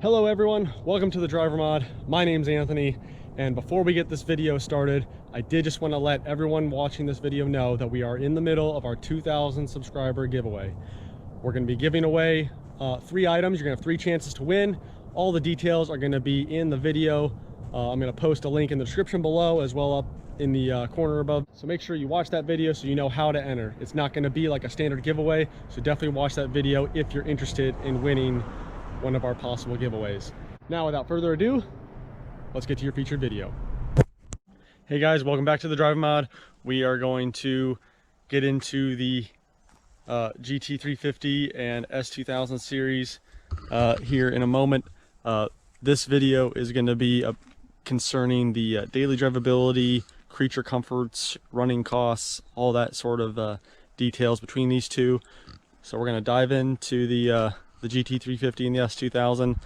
Hello everyone, welcome to the Driver Mod. My name's Anthony, and before we get this video started, I did just want to let everyone watching this video know that we are in the middle of our 2,000 subscriber giveaway. We're going to be giving away 3 items. You're going to have 3 chances to win. All the details are going to be in the video. I'm going to post a link in the description below as well up in the corner above. So make sure you watch that video so you know how to enter. It's not going to be like a standard giveaway, so definitely watch that video if you're interested in winning one of our possible giveaways. Now, without further ado, let's get to your featured video. Hey guys, welcome back to the Driver Mod. We are going to get into the GT350 and S2000 series here in a moment. This video is going to be concerning the daily drivability, creature comforts, running costs, all that sort of details between these two. So we're going to dive into the GT350 and the S2000.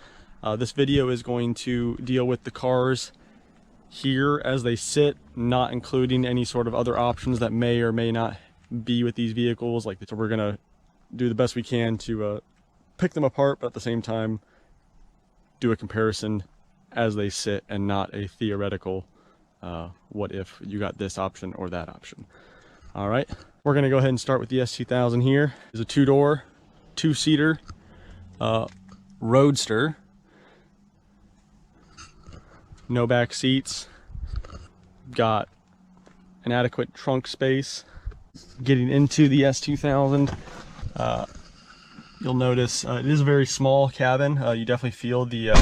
This video is going to deal with the cars here as they sit, not including any sort of other options that may or may not be with these vehicles. So we're gonna do the best we can to pick them apart, but at the same time do a comparison as they sit and not a theoretical what if you got this option or that option. All right, we're gonna go ahead and start with the S2000 here. It's a 2-door, 2-seater roadster, no back seats, got an adequate trunk space. Getting into the S2000, you'll notice it is a very small cabin. You definitely feel the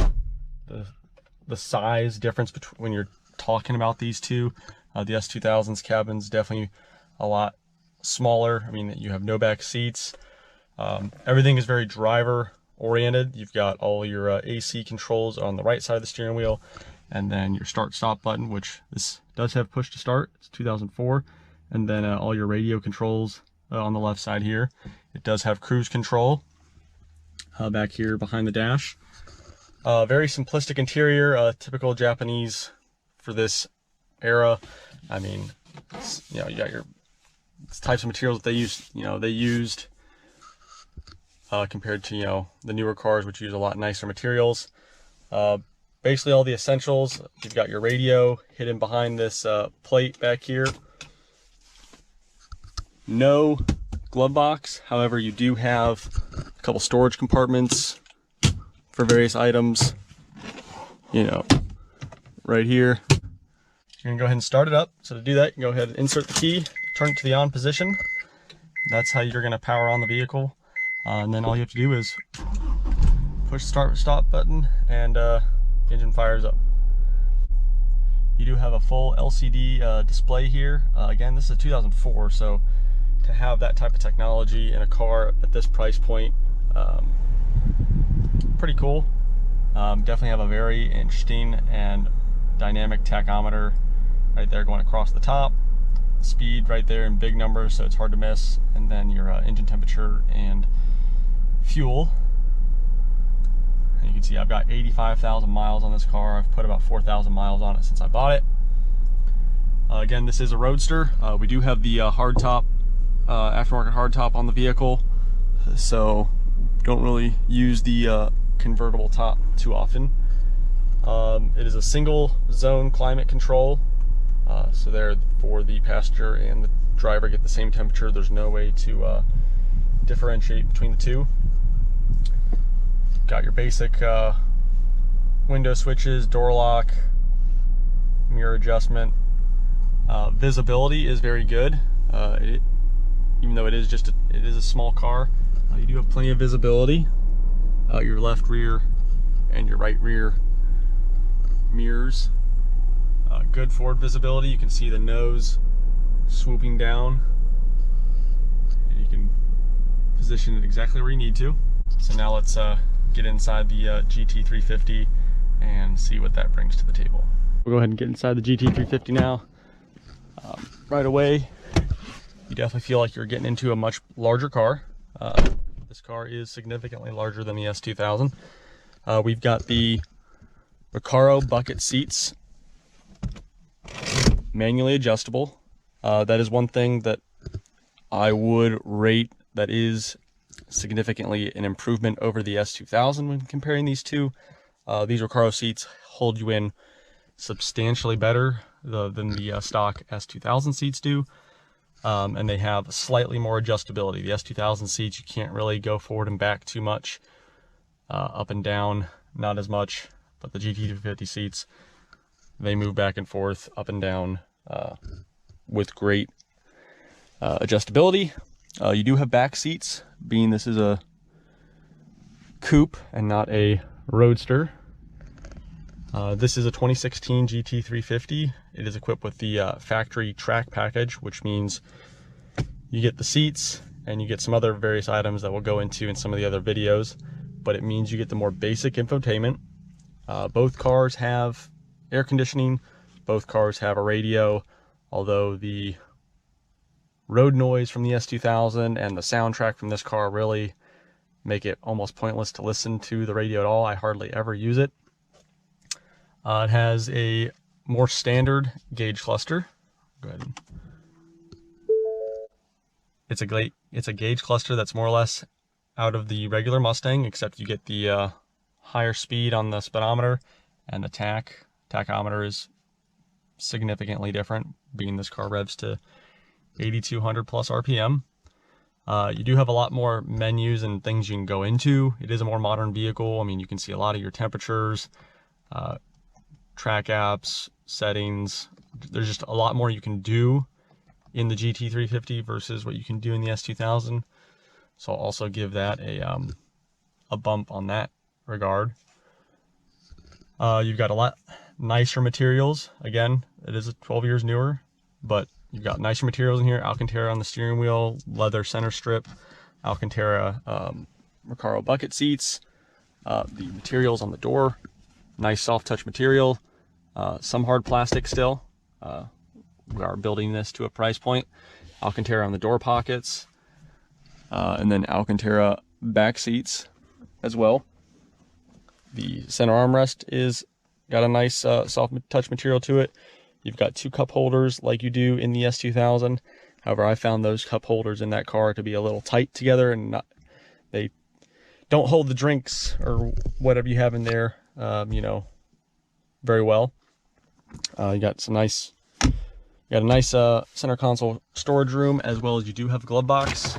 size difference between when you're talking about these two. The S2000's cabin's definitely a lot smaller. I mean, you have no back seats. Everything is very driver oriented. You've got all your AC controls on the right side of the steering wheel, and then your start stop button, which this does have push to start. It's 2004, and then all your radio controls on the left side here. It does have cruise control back here behind the dash. Very simplistic interior, typical Japanese for this era. I mean, you got your types of materials that they used compared to the newer cars, which use a lot nicer materials. Basically all the essentials. You've got your radio hidden behind this plate back here. No glove box, however you do have a couple storage compartments for various items, right here. You're gonna go ahead and start it up. So to do that, you can go ahead and insert the key, turn it to the on position. That's how you're gonna power on the vehicle. And then all you have to do is push the start stop button, and engine fires up. You do have a full LCD display here. Again, this is a 2004, so to have that type of technology in a car at this price point, pretty cool. Definitely have a very interesting and dynamic tachometer right there going across the top. Speed right there in big numbers, so it's hard to miss. And then your engine temperature and fuel. And you can see I've got 85,000 miles on this car. I've put about 4,000 miles on it since I bought it. Again, this is a roadster. We do have the hardtop, aftermarket hardtop on the vehicle, so don't really use the convertible top too often. It is a single zone climate control, so there for the passenger and the driver get the same temperature. There's no way to differentiate between the two. Got your basic window switches, door lock, mirror adjustment. Visibility is very good. Even though it is a small car, you do have plenty of visibility. Your left rear and your right rear mirrors. Good forward visibility. You can see the nose swooping down, and you can position it exactly where you need to. So now let's get inside the GT350 and see what that brings to the table. We'll go ahead and get inside the GT350 now. Right away, you definitely feel like you're getting into a much larger car. This car is significantly larger than the S2000. We've got the Recaro bucket seats, manually adjustable. That is one thing that I would rate that is significantly an improvement over the S2000 when comparing these two. These Recaro seats hold you in substantially better than the stock S2000 seats do. And they have slightly more adjustability. The S2000 seats, you can't really go forward and back too much, up and down, not as much, but the GT350 seats, they move back and forth, up and down, with great adjustability. You do have back seats, being this is a coupe and not a roadster. This is a 2016 GT350. It is equipped with the factory track package, which means you get the seats and you get some other various items that we'll go into in some of the other videos, but it means you get the more basic infotainment. Both cars have air conditioning, both cars have a radio, although the road noise from the S2000 and the soundtrack from this car really make it almost pointless to listen to the radio at all. I hardly ever use it. It has a more standard gauge cluster. Go ahead. It's a gauge cluster that's more or less out of the regular Mustang, except you get the higher speed on the speedometer, and the tachometer is significantly different, being this car revs to 8,200 plus RPM. You do have a lot more menus and things you can go into. It is a more modern vehicle. I mean, you can see a lot of your temperatures, track apps, settings. There's just a lot more you can do in the GT350 versus what you can do in the S2000. So I'll also give that a bump on that regard. You've got a lot nicer materials. Again, it is 12 years newer, but you've got nicer materials in here. Alcantara on the steering wheel, leather center strip, Alcantara Recaro bucket seats, the materials on the door, nice soft touch material, some hard plastic still. We are building this to a price point. Alcantara on the door pockets, and then Alcantara back seats as well. The center armrest is got a nice soft touch material to it. You've got two cup holders like you do in the S2000. However, I found those cup holders in that car to be a little tight together, and they don't hold the drinks or whatever you have in there, you know, very well. You got a nice center console storage room, as well as you do have a glove box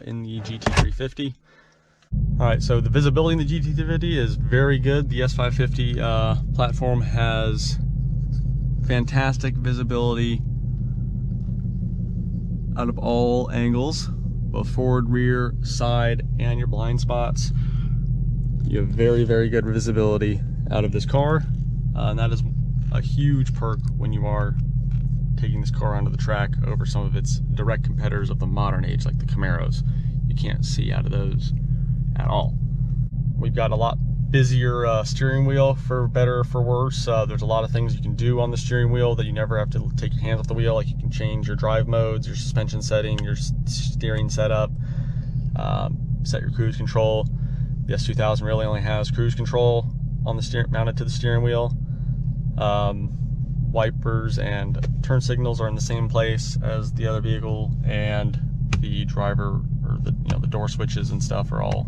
in the GT350. All right, so the visibility in the GT350 is very good. The S550 platform has fantastic visibility out of all angles, both forward, rear, side, and your blind spots. You have very, very good visibility out of this car, and that is a huge perk when you are taking this car onto the track over some of its direct competitors of the modern age, like the Camaros. You can't see out of those at all. We've got a lot busier steering wheel, for better or for worse. There's a lot of things you can do on the steering wheel that you never have to take your hands off the wheel. Like you can change your drive modes, your suspension setting, your steering setup, set your cruise control. The S2000 really only has cruise control on the mounted to the steering wheel. Wipers and turn signals are in the same place as the other vehicle, and the driver, or the door switches and stuff, are all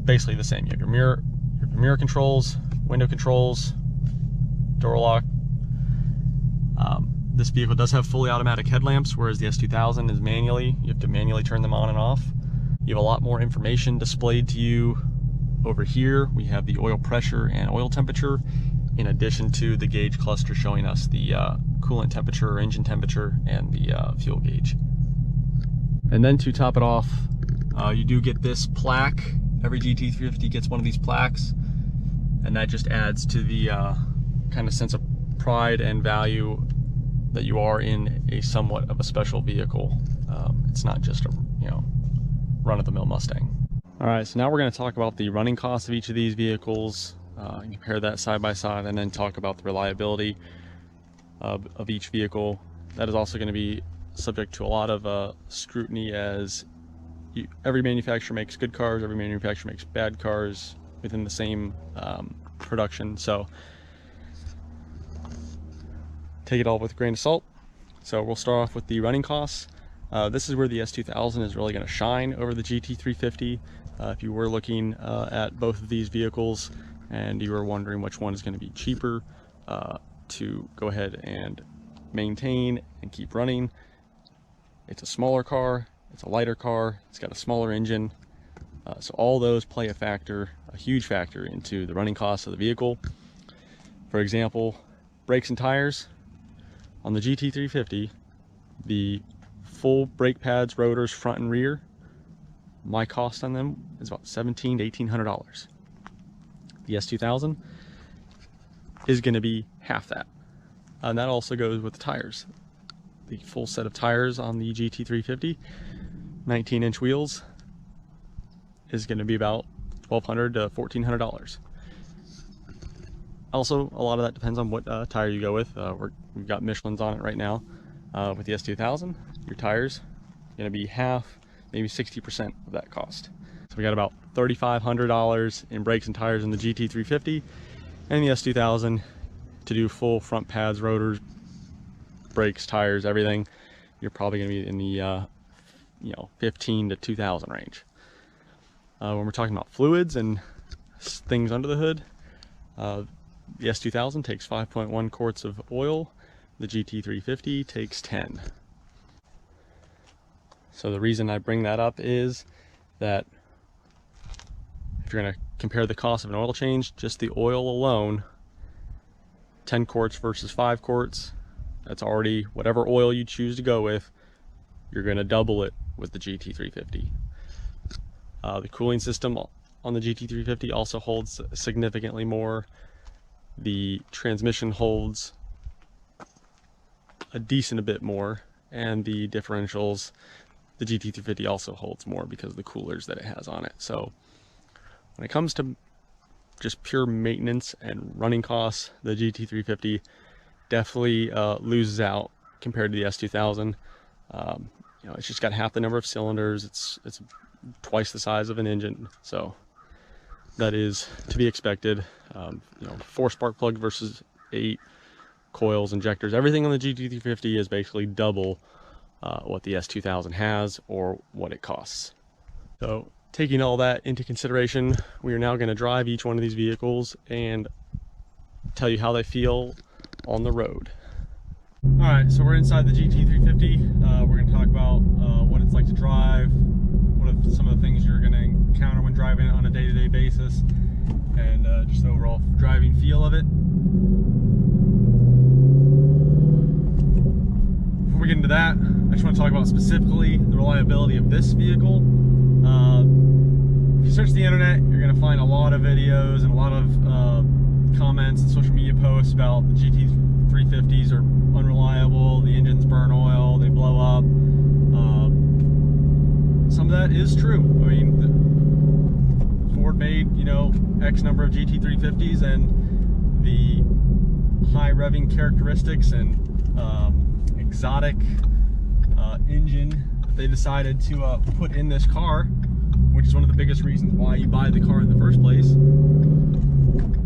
basically the same. You have your mirror controls, window controls, door lock. This vehicle does have fully automatic headlamps, whereas the S2000 is manually. You have to manually turn them on and off. You have a lot more information displayed to you over here. We have the oil pressure and oil temperature, in addition to the gauge cluster showing us the coolant temperature, engine temperature, and the fuel gauge. And then to top it off, you do get this plaque. Every GT350 gets one of these plaques, and that just adds to the kind of sense of pride and value that you are in a somewhat of a special vehicle. It's not just a run-of-the-mill Mustang. All right, so now we're going to talk about the running costs of each of these vehicles, compare that side by side, and then talk about the reliability of each vehicle. That is also going to be subject to a lot of scrutiny, as every manufacturer makes good cars, every manufacturer makes bad cars within the same production. So take it all with a grain of salt. So we'll start off with the running costs. This is where the S2000 is really going to shine over the GT350. If you were looking at both of these vehicles, and you are wondering which one is going to be cheaper to go ahead and maintain and keep running, it's a smaller car, it's a lighter car, it's got a smaller engine. So all those play a huge factor into the running costs of the vehicle. For example, brakes and tires. On the GT350, the full brake pads, rotors, front and rear, my cost on them is about $1,700 to $1,800. The S2000 is going to be half that. And that also goes with the tires. The full set of tires on the GT350, 19-inch wheels, is going to be about $1,200 to $1,400. Also, a lot of that depends on what tire you go with. We've got Michelin's on it right now. With the S2000, your tires are going to be half, maybe 60% of that cost. So we got about $3,500 in brakes and tires in the GT350 and the S2000 to do full front pads, rotors, brakes, tires, everything. You're probably going to be in the $15,000 to $2,000 range. When we're talking about fluids and things under the hood, the S2000 takes 5.1 quarts of oil. The GT350 takes 10. So the reason I bring that up is that if you're going to compare the cost of an oil change, just the oil alone, 10 quarts versus 5 quarts, that's already whatever oil you choose to go with, you're going to double it with the GT350. The cooling system on the GT350 also holds significantly more. The transmission holds a decent bit more, and the differentials, the GT350 also holds more because of the coolers that it has on it. So when it comes to just pure maintenance and running costs, the GT350 definitely loses out compared to the S2000. It's just got half the number of cylinders. It's twice the size of an engine, so that is to be expected. 4 spark plug versus 8 coils, injectors, everything on the GT350 is basically double what the S2000 has or what it costs. So taking all that into consideration, we are now going to drive each one of these vehicles and tell you how they feel on the road. All right, so we're inside the GT350. We're going to talk about what it's like to drive, what are some of the things you're going to encounter when driving it on a day-to-day basis, and just the overall driving feel of it. Before we get into that, I just want to talk about specifically the reliability of this vehicle. If you search the internet, you're going to find a lot of videos and a lot of comments and social media posts about the GT350s are unreliable, the engines burn oil, they blow up. Some of that is true. I mean, Ford made, X number of GT350s, and the high revving characteristics and exotic engine that they decided to put in this car, which is one of the biggest reasons why you buy the car in the first place,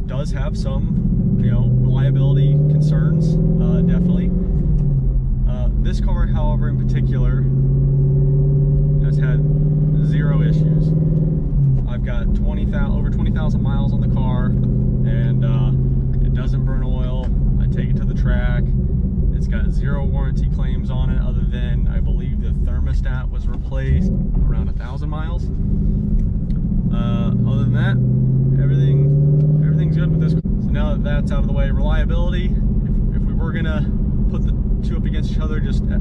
does have some, reliability concerns, definitely. This car, however, in particular, has had 0 issues. I've got over 20,000 miles on the car, and it doesn't burn oil. I take it to the track. It's got 0 warranty claims on it, other than I believe the thermostat was replaced around 1,000 miles. Other than that, everything's good with this. So now that that's out of the way, reliability. If we were gonna put the two up against each other, just a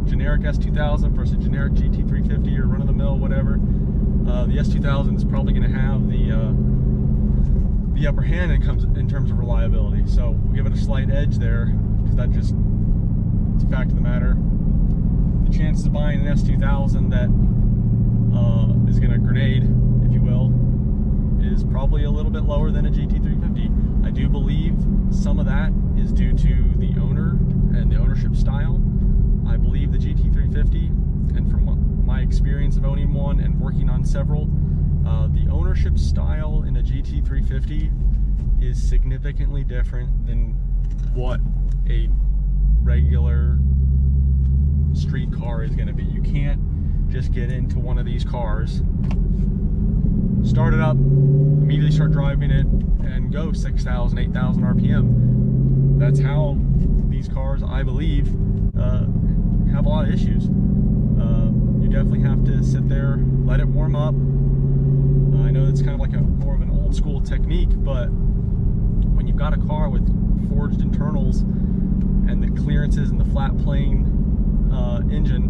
generic S2000 versus a generic GT350 or run-of-the-mill, whatever, the S2000 is probably going to have the upper hand in terms of reliability. So we'll give it a slight edge there, because it's a fact of the matter. The chances of buying an S2000 that is going to grenade, if you will, is probably a little bit lower than a GT350. I do believe some of that is due to the owner and the ownership style. I believe the GT350, and from my experience of owning one and working on several, the ownership style in a GT350 is significantly different than what a regular street car is going to be. You can't just get into one of these cars, start it up, immediately start driving it and go 6,000, 8,000 RPM. That's how these cars, I believe, have a lot of issues. You definitely have to sit there, let it warm up. I know it's kind of like more of an old school technique, but when you've got a car with forged internals and the clearances and the flat plane engine,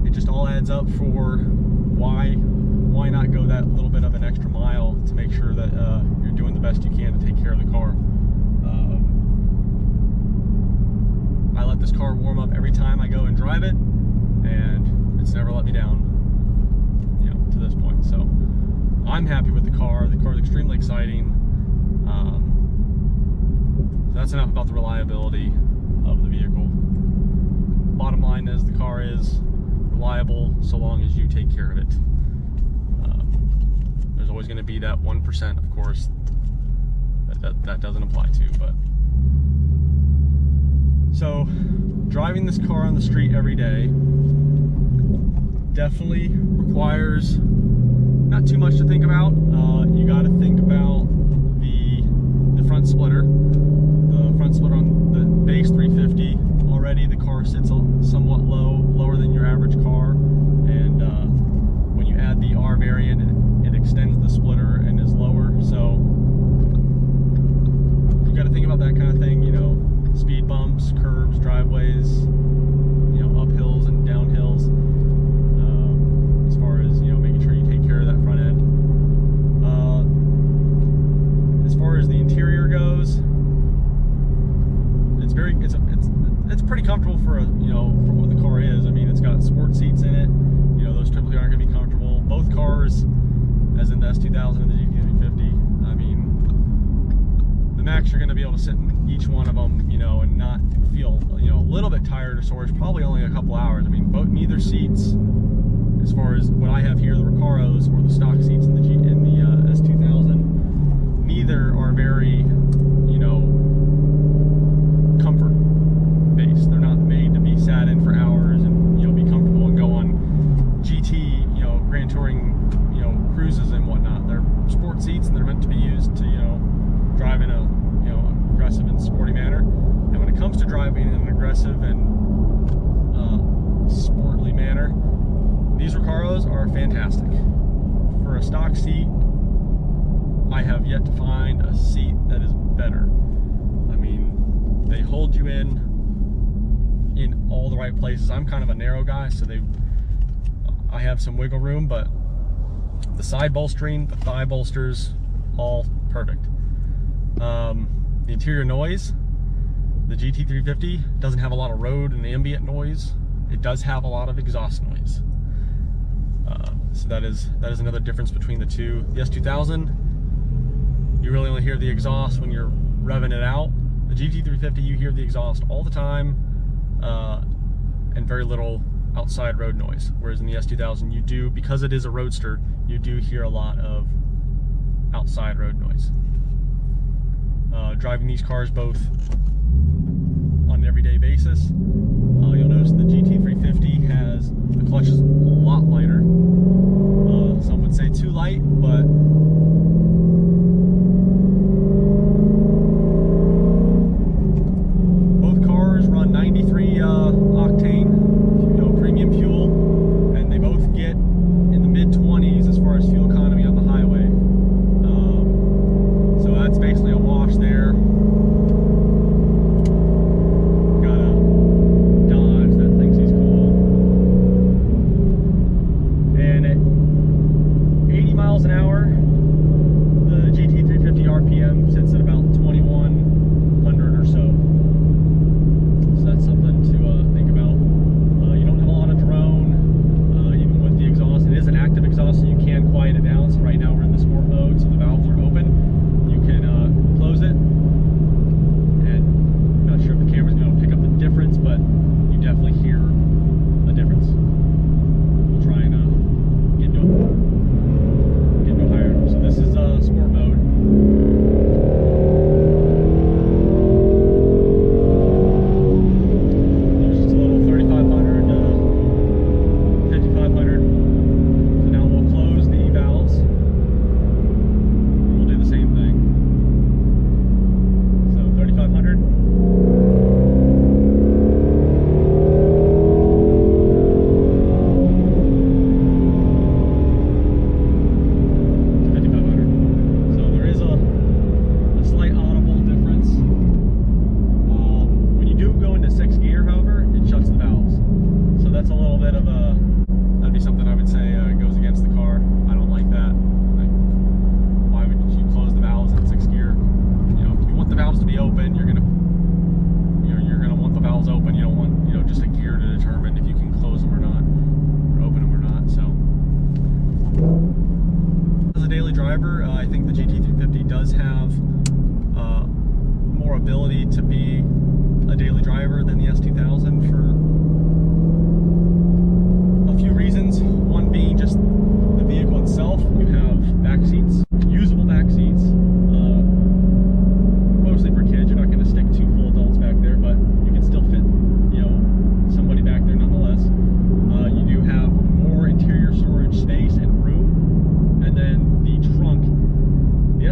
it just all adds up for why not go that little bit of an extra mile to make sure that you're doing the best you can to take care of the car. I let this car warm up every time I go and drive it, and it's never let me down, you know, to this point. So I'm happy with the car. The car is extremely exciting. So that's enough about the reliability of the vehicle. Bottom line is the car is reliable so long as you take care of it. There's always going to be that 1%, of course, that doesn't apply to. But so driving this car on the street every day definitely requires not too much to think about. You got to think about the front splitter. The front splitter on the base 350, already the car sits somewhat lower than your average car, and when you add the R variant, it extends the splitter and is lower. So you got to think about that kind of thing, you know, speed bumps, curbs, driveways, you know, uphills and downhills, as far as, you know, making sure you take care of that front end. As far as the interior goes, it's pretty comfortable for for what the car is. I mean, it's got sport seats in it. You know, those typically aren't going to be comfortable. Both cars, as in the S2000 and the GT350, I mean, the max you're going to be able to sit in each one of them, you know, and not feel, you know, a little bit tired or sore. It's probably only a couple hours. I mean, neither seats, as far as what I have here, the Recaros or the stock seats in the S2000, neither are very, you know, comfort based. They're not made to be sat in for hours and, you know, be comfortable and go on GT, you know, Grand Touring, you know, cruises and whatnot. They're sport seats, and they're meant to be used to, you know, drive in a, you know, aggressive and sporty manner. And when it comes to driving in an aggressive and sportly manner, these Recaros are fantastic. For a stock seat, I have yet to find a seat that is better. I mean, they hold you in all the right places. I'm kind of a narrow guy, so I have some wiggle room, but the side bolstering, the thigh bolsters, all perfect. The interior noise, the GT350 doesn't have a lot of road and ambient noise. It does have a lot of exhaust noise. So that is another difference between the two. The S2000, you really only hear the exhaust when you're revving it out. The GT350, you hear the exhaust all the time, and very little outside road noise. Whereas in the S2000, you do, because it is a roadster, you do hear a lot of outside road noise. Driving these cars both on an everyday basis, you'll notice the GT350 has, the clutch is a lot lighter. Some would say too light, but both cars run 93 octane, you know, premium fuel, and they both get in the mid-20s as far as fuel economy on the highway. So that's basically a wash there. Got a Dodge that thinks he's cool. And at 80 miles an hour,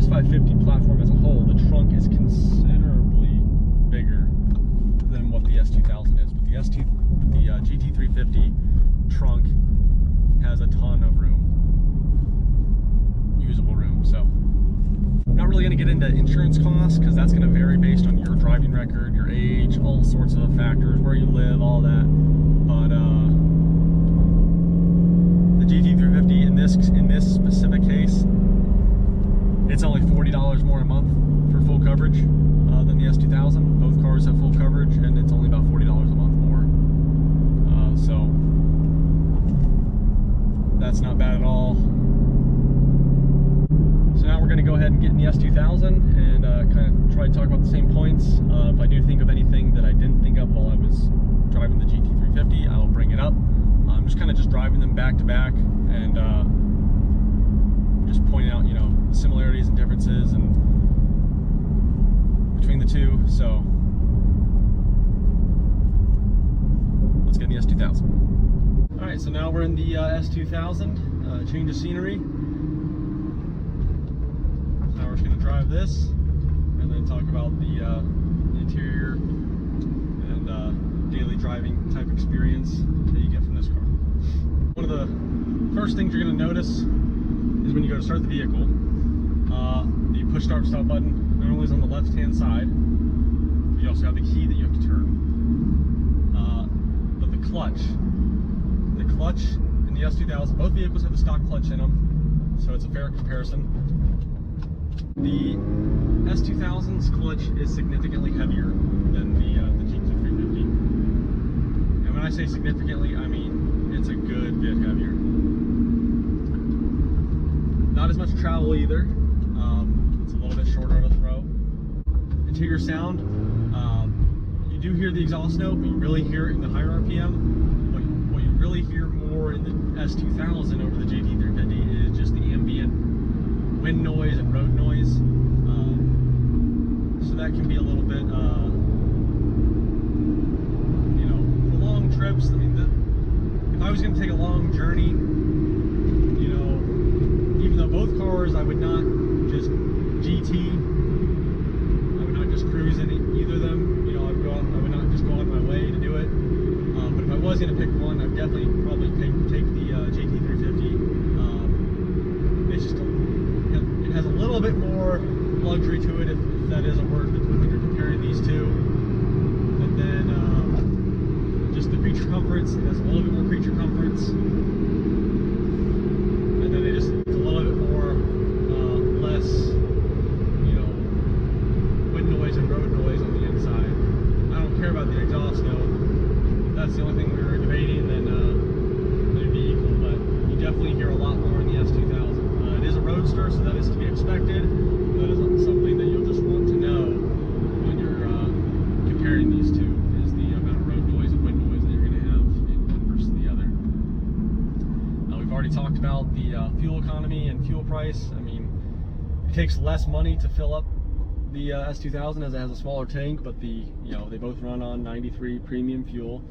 S550 platform as a whole, the trunk is considerably bigger than what the S2000 is. But the GT350 trunk has a ton of room, usable room. So I'm not really going to get into insurance costs because that's going to vary based on your driving record, your age, all sorts of factors, where you live, all that. But the GT350 in this specific case, it's only $40 more a month for full coverage than the S2000. Both cars have full coverage, and it's only about $40 a month more. So that's not bad at all. So now we're going to go ahead and get in the S2000 and kind of try to talk about the same points. If I do think of anything that I didn't think of while I was driving the GT350, I'll bring it up. I'm just kind of driving them back to back and just pointing out, you know, similarities and differences and between the two. So let's get in the S2000. All right, so now we're in the S2000. Change of scenery. Now we're just going to drive this and then talk about the interior and daily driving type experience that you get from this car. One of the first things you're going to notice is when you go to start the vehicle, the push start stop button not only is on the left hand side, but you also have the key that you have to turn. But the clutch in the S2000, both vehicles have the stock clutch in them, so it's a fair comparison. The S2000's clutch is significantly heavier than the GT350. And when I say significantly, I mean it's a good bit heavier. Not as much travel either. It's a little bit shorter of a throw. Interior sound, you do hear the exhaust note, but you really hear it in the higher RPM. What you really hear more in the S2000 over the GT350 is just the ambient wind noise and road noise. So that can be a little bit, you know, for long trips. I mean, if I was going to take a long journey, you know, even though both cars I would not just GT, I would not just cruise in either of them. You know, I would not just go on my way to do it. But if I was going to pick one, I'd definitely probably take the GT350. It's just it has a little bit more luxury to it, if that is a word, when you're comparing these two. And then just the creature comforts, it has a little bit more creature comforts. And then it's a little bit more less, you know, wind noise and road noise on the inside. I don't care about the exhaust note. If that's the only thing we were debating, then it'd be equal. But you definitely hear a lot more in the S2000. It is a roadster, so that is to be expected. That is something that you'll just want to know when you're comparing these two, is the amount of road noise and wind noise that you're going to have in one versus the other. We've already talked about the fuel economy and fuel price. I mean, it takes less money to fill up the S2000 as it has a smaller tank, but they both run on 93 premium fuel.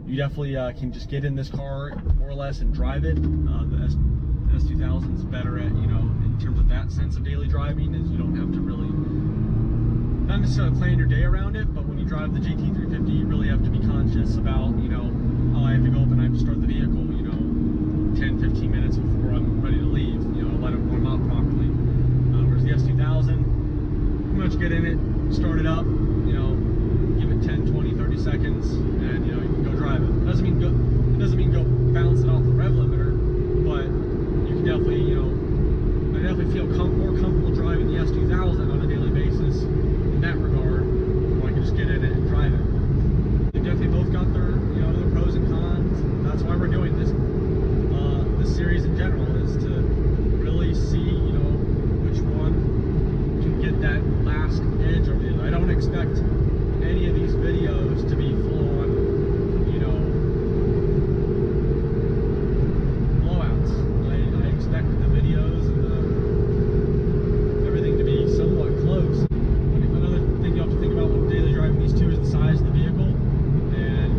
You definitely can just get in this car more or less and drive it. The S2000 is better at, you know, in terms of that sense of daily driving, is you don't have to really, not necessarily plan your day around it, but when you drive the GT350, you really have to be conscious about, you know, oh, I have to go up and I have to start the vehicle, you know, 10-15 minutes before I'm ready to leave, you know, let it warm up properly. Whereas the S2000, pretty much get in it, start it up, you know, give it 10, 20, 30 seconds, and you know, you can go drive it. It doesn't mean go bounce it off the rev limiter, but you can definitely, you know, I definitely feel more comfortable driving the S2000 on a daily basis in that regard, where I can just get in it and drive it. They definitely both got their, you know, their pros and cons. That's why we're doing this series in general, is to really see, you know, which one can get that last edge over the other. I don't expect any of these videos to be full on, you know, blowouts. I expect the videos and everything to be somewhat close. Another thing you have to think about when daily driving these two is the size of the vehicle, and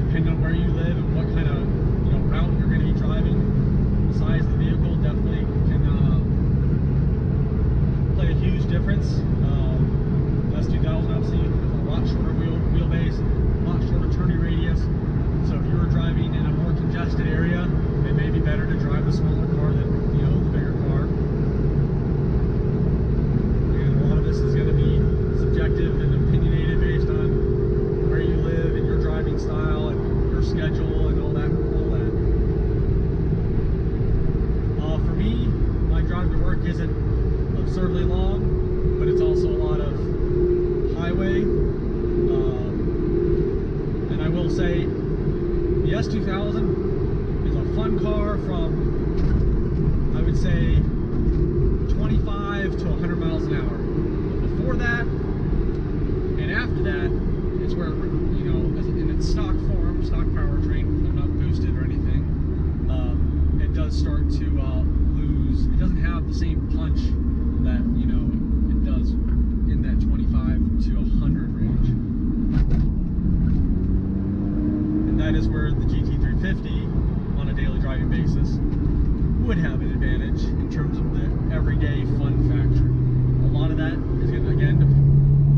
depending on where you live and what kind of, you know, route you're going to be driving, the size of the isn't absurdly long, but it's also a lot of highway. And I will say, the S2000 is a fun car from, I would say, 25 to 100 miles an hour. But before that, and after that, it's where, you know, in its stock form, stock powertrain, they're not boosted or anything, it does start to lose. It doesn't have the same punch that, you know, it does in that 25 to 100 range. And that is where the GT350 on a daily driving basis would have an advantage in terms of the everyday fun factor. A lot of that is going to, again,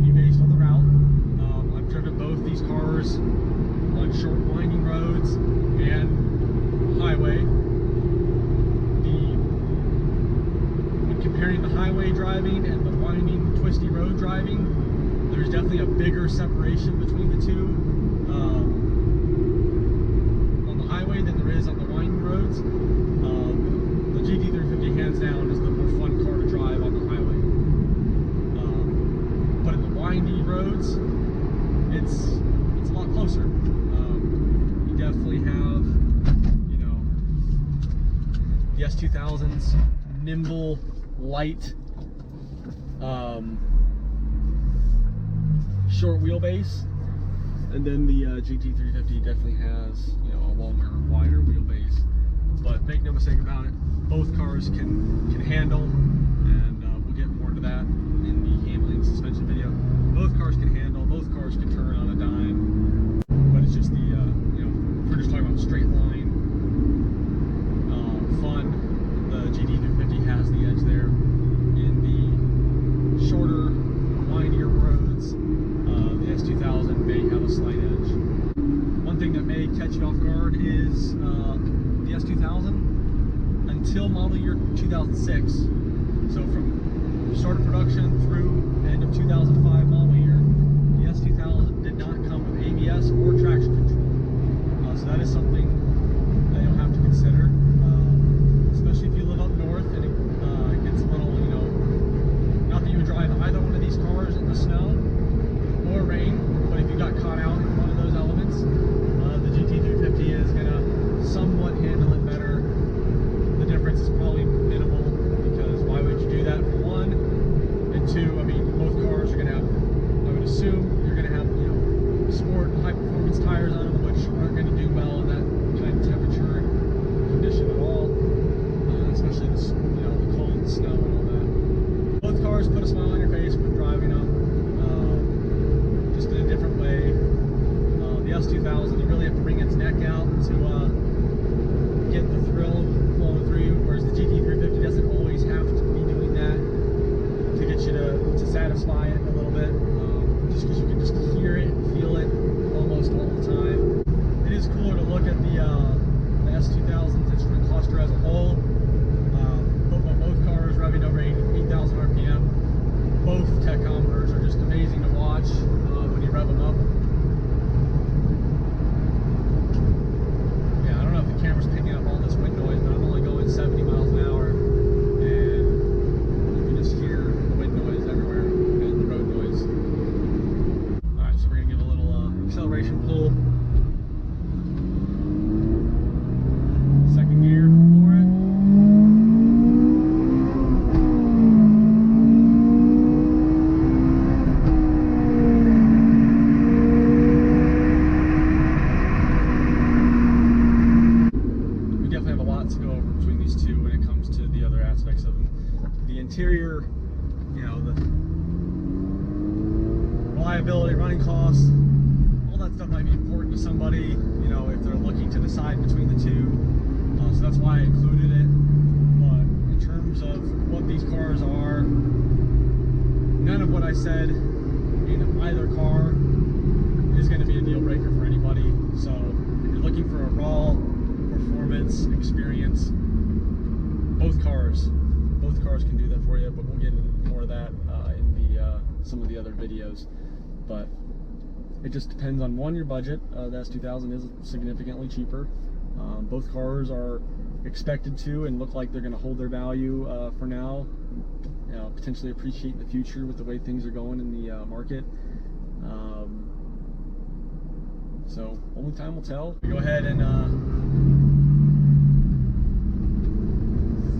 be based on the route. I've driven both these cars on short winding roads and highway. When comparing the highway driving and the winding, twisty road driving, there's definitely a bigger separation between the two on the highway than there is on the winding roads. The GT350 hands down is the more fun car to drive on the highway. But in the windy roads, it's a lot closer. You definitely have, you know, the S2000's nimble, light, short wheelbase, and then the GT350 definitely has, you know, a longer, wider wheelbase. But make no mistake about it, both cars can handle, and we'll get more into that in the handling suspension video. Both cars can handle, both cars can turn on a dime, but it's just the, you know, if we're just talking about straight line fun, the GT350 has the edge there. In the shorter, windier roads, the S2000 may have a slight edge. One thing that may catch you off guard is the S2000 until model year 2006. So from start of production through end of 2005 model year, the S2000 did not come with ABS or traction control. So that is something that you'll have to consider, especially if you live up north and it gets a little, you know, not that you would drive either one of these cars in the snow or rain, but if you got caught out in one of those elements, the GT350 is going to somewhat handle it better. The difference is probably minimal, because why would you do that, for one? And two, I mean, both cars are going to have, I would assume, you're going to have, you know, sport high performance tires on them, which aren't going to do well in that kind of temperature and condition at all, especially this, you know, the cold and snow and all that. Both cars put a smile on your face when driving them, just in a different way. The S2000, you really have to bring its neck out to get the thrill flowing through you, whereas the GT350 doesn't always have to be doing that to get you to satisfy it a little bit, just because you can just hear it, feel it almost all the time. It is cooler to look at the S2000's instrument cluster as a whole, but when both cars revving over 8,000 RPM, both tachometers are just amazing to watch when you rev them up. Yeah, I don't know if the camera's picking up all this wind noise, but I'm only going 70 miles an hour, and you can just hear the wind noise everywhere and the road noise. Alright, so we're going to give a little acceleration pull. Second gear for it. Interior, you know, the reliability, running costs, all that stuff might be important to somebody, you know, if they're looking to decide between the two. So that's why I included it. But in terms of what these cars are, none of what I said in either car is going to be a deal breaker for anybody. So if you're looking for a raw performance experience, both cars can do that for you, but we'll get into more of that in the some of the other videos. But it just depends on, one, your budget. The S2000 is significantly cheaper. Both cars are expected to and look like they're going to hold their value for now. You know, potentially appreciate in the future with the way things are going in the market. So only time will tell. We go ahead and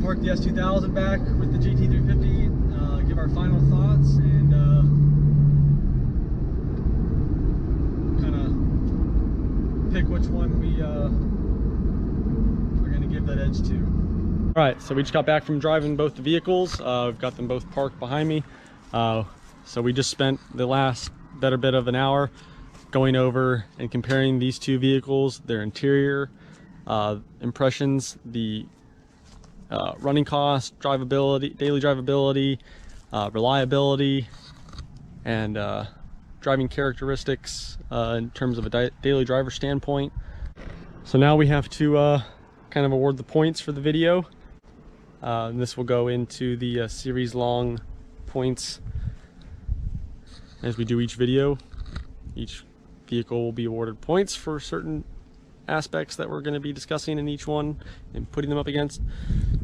park the S2000 back with the GT350, give our final thoughts, and kind of pick which one we are going to give that edge to. All right, so we just got back from driving both the vehicles. We've got them both parked behind me. So we just spent the last better bit of an hour going over and comparing these two vehicles, their interior impressions, the running cost, drivability, daily drivability, reliability, and driving characteristics in terms of a daily driver standpoint. So now we have to kind of award the points for the video. And this will go into the series long points as we do each video. Each vehicle will be awarded points for certain aspects that we're going to be discussing in each one and putting them up against.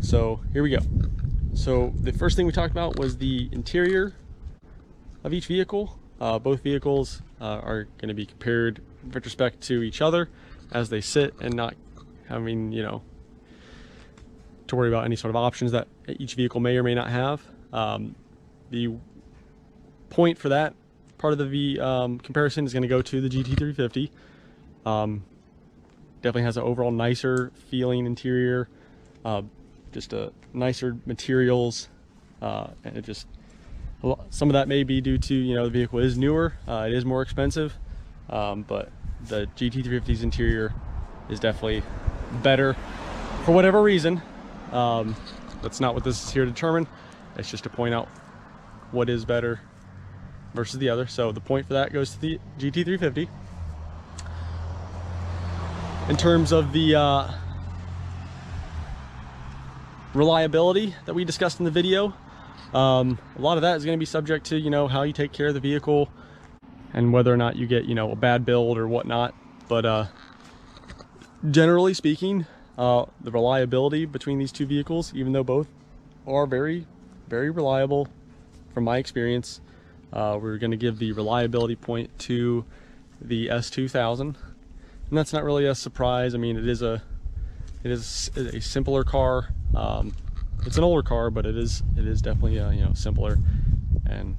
So here we go. So the first thing we talked about was the interior of each vehicle. Both vehicles are going to be compared with respect to each other as they sit, and not having, you know, to worry about any sort of options that each vehicle may or may not have. The point for that part of the comparison is going to go to the GT350. Definitely has an overall nicer feeling interior, just a nicer materials, and it just, some of that may be due to, you know, the vehicle is newer, it is more expensive, but the GT350's interior is definitely better for whatever reason. That's not what this is here to determine. It's just to point out what is better versus the other. So the point for that goes to the GT350. In terms of the reliability that we discussed in the video, a lot of that is going to be subject to, you know, how you take care of the vehicle and whether or not you get, you know, a bad build or whatnot. But generally speaking, the reliability between these two vehicles, even though both are very, very reliable from my experience, we're going to give the reliability point to the S2000, and that's not really a surprise. I mean, it is a simpler car. It's an older car, but it is definitely you know, simpler and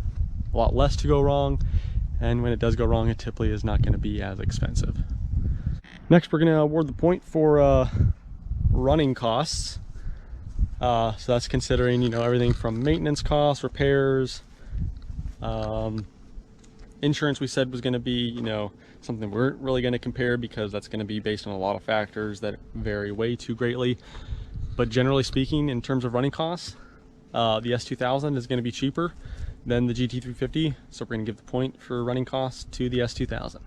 a lot less to go wrong. And when it does go wrong, it typically is not going to be as expensive. Next, we're going to award the point for running costs. So that's considering, you know, everything from maintenance costs, repairs, insurance. We said was going to be, you know, something we weren't really going to compare because that's going to be based on a lot of factors that vary way too greatly. But generally speaking, in terms of running costs, the S2000 is going to be cheaper than the GT350, so we're going to give the point for running costs to the S2000.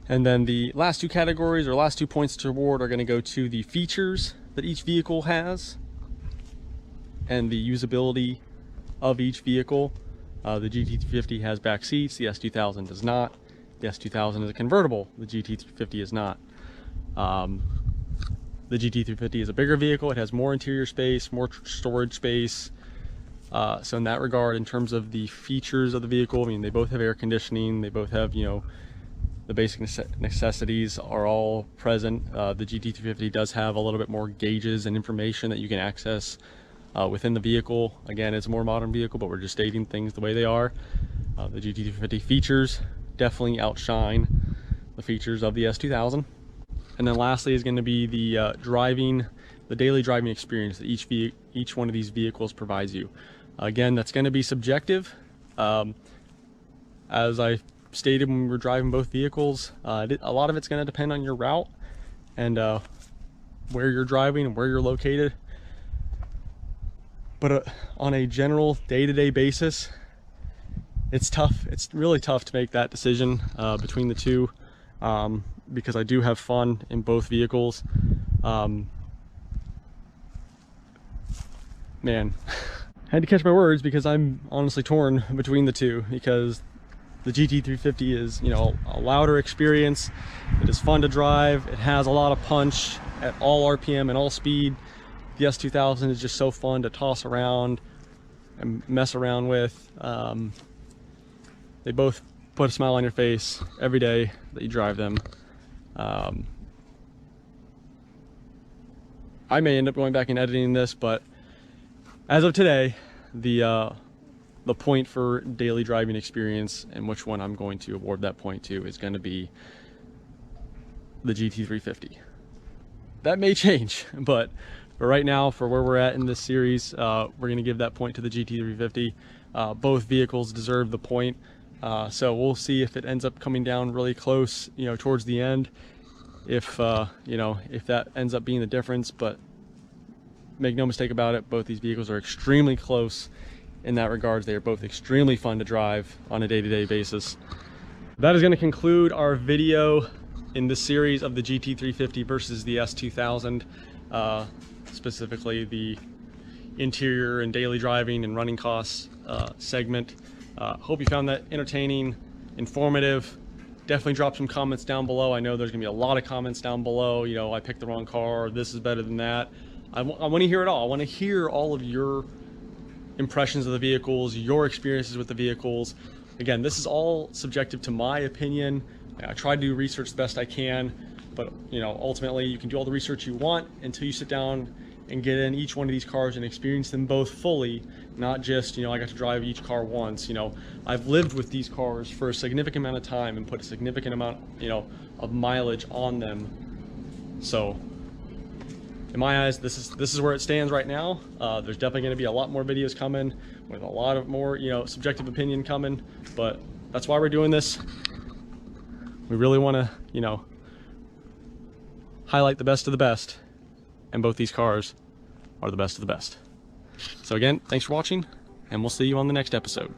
And then the last two categories, or last 2 points to award, are going to go to the features that each vehicle has and the usability of each vehicle. The GT350 has back seats, the S2000 does not. The S2000 is a convertible, the GT350 is not. The GT350 is a bigger vehicle, it has more interior space, more storage space. So in that regard, in terms of the features of the vehicle, I mean, they both have air conditioning, they both have, you know, the basic necessities are all present. The GT350 does have a little bit more gauges and information that you can access within the vehicle. Again, it's a more modern vehicle, but we're just stating things the way they are. The GT350 features definitely outshine the features of the S2000. And then lastly is going to be the daily driving experience that each one of these vehicles provides you. Again, that's going to be subjective. As I stated when we were driving both vehicles, a lot of it's going to depend on your route and where you're driving and where you're located. But on a general day-to-day basis, it's tough. It's really tough to make that decision between the two, because I do have fun in both vehicles. Man, I had to catch my words because I'm honestly torn between the two, because The GT350 is, you know, a louder experience. It is fun to drive. It has a lot of punch at all RPM and all speed. The S2000 is just so fun to toss around and mess around with. They both put a smile on your face every day that you drive them. I may end up going back and editing this, but as of today, the point for daily driving experience and which one I'm going to award that point to is going to be the GT350. That may change, but for right now, for where we're at in this series, we're going to give that point to the GT350. Both vehicles deserve the point, so we'll see if it ends up coming down really close, you know, towards the end. If you know, if that ends up being the difference, but make no mistake about it, both these vehicles are extremely close in that regards. They are both extremely fun to drive on a day-to-day basis. That is going to conclude our video in this series of the GT350 versus the S2000, specifically the interior and daily driving and running costs segment. Hope you found that entertaining, informative. Definitely drop some comments down below. I know there's gonna be a lot of comments down below. You know, I picked the wrong car, this is better than that. I want to hear it all. I want to hear all of your impressions of the vehicles, your experiences with the vehicles. Again, this is all subjective to my opinion. I try to do research the best I can, but you know, ultimately you can do all the research you want until you sit down and get in each one of these cars and experience them both fully, not just, you know, I got to drive each car once. You know, I've lived with these cars for a significant amount of time and put a significant amount, you know, of mileage on them. So in my eyes, this is where it stands right now. There's definitely going to be a lot more videos coming with a lot of more, you know, subjective opinion coming, but that's why we're doing this. We really want to, you know, highlight the best of the best, and both these cars are the best of the best. So again, thanks for watching, and we'll see you on the next episode.